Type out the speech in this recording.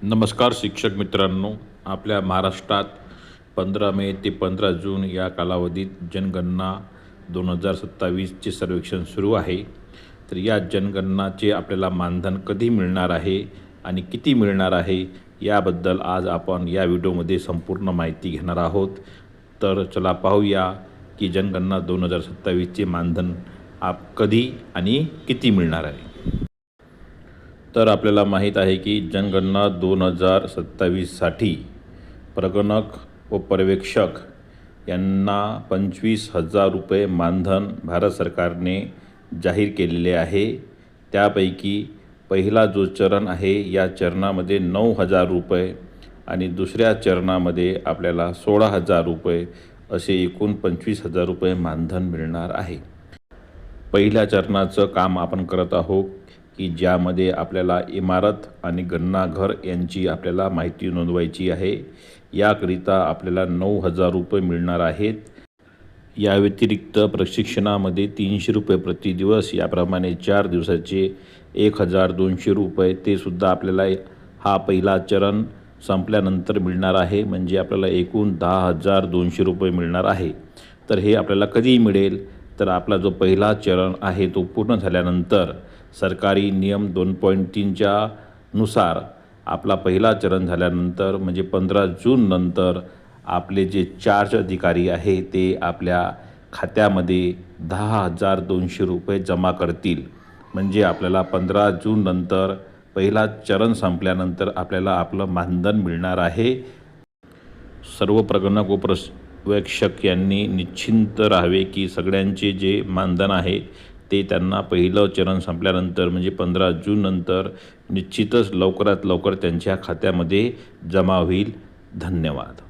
नमस्कार शिक्षक मित्रांनो, आपल्या महाराष्ट्रात 15 मे ते 15 जून या कालावधीत जनगणना 2027चे सर्वेक्षण सुरू आहे। तर या जनगणनाचे आपल्याला मानधन कधी मिळणार आहे आणि किती मिळणार आहे याबद्दल आज आपण या व्हिडिओमध्ये संपूर्ण माहिती घेणार आहोत। तर चला पाहूया की जनगणना 2027चे मानधन कधी आणि किती मिळणार आहे। तर आपल्याला माहीत आहे की जनगणना 2027साठी प्रगणक व पर्यवेक्षक यांना 25,000 रुपये मानधन भारत सरकारने जाहीर केलेले आहे। त्यापैकी पहिला जो चरण आहे या चरणामध्ये 9,000 रुपये आणि दुसऱ्या चरणामध्ये आपल्याला 16,000 रुपये असे एकूण 25,000 रुपये मानधन मिळणार आहे। पहिल्या चरणाचं काम आपण करत आहोत की ज्यामध्ये आपल्याला इमारत आणि गणनाघर यांची आपल्याला माहिती नोंदवायची आहे। याकरिता आपल्याला 9,000 रुपये मिळणार आहेत। या व्यतिरिक्त प्रशिक्षणामध्ये 300 रुपये प्रति दिवस याप्रमाणे 4 दिवसाचे 1,200 रुपये ते सुद्धा आपल्याला हा पहिला चरण संपल्यानंतर मिळणार आहे। म्हणजे आपल्याला एकूण 10,200 रुपये मिळणार आहे। तर हे आपल्याला कधी मिळेल तर आपला जो पहिला चरण आहे तो पूर्ण झाल्यानंतर सरकारी नियम 2.3च्या नुसार आपला पहिला चरण झाल्यानंतर म्हणजे 15 जून नंतर आपले जे चार्ज अधिकारी आहे ते आपल्या खात्यामध्ये 10,200 रुपये जमा करतील। म्हणजे आपल्याला 15 जून नंतर पहिला चरण संपल्यानंतर आपल्याला आपलं मानधन मिळणार आहे। सर्व प्रगणक व पर्यवेक्षक यांनी निश्चिंत राहावे की सगळ्यांचे जे मानधन आहे ते त्यांना पहिलं चरण संपल्यानंतर म्हणजे 15 जून नंतर निश्चितच लवकरात लवकर त्यांच्या खात्यामध्ये जमा होईल। धन्यवाद।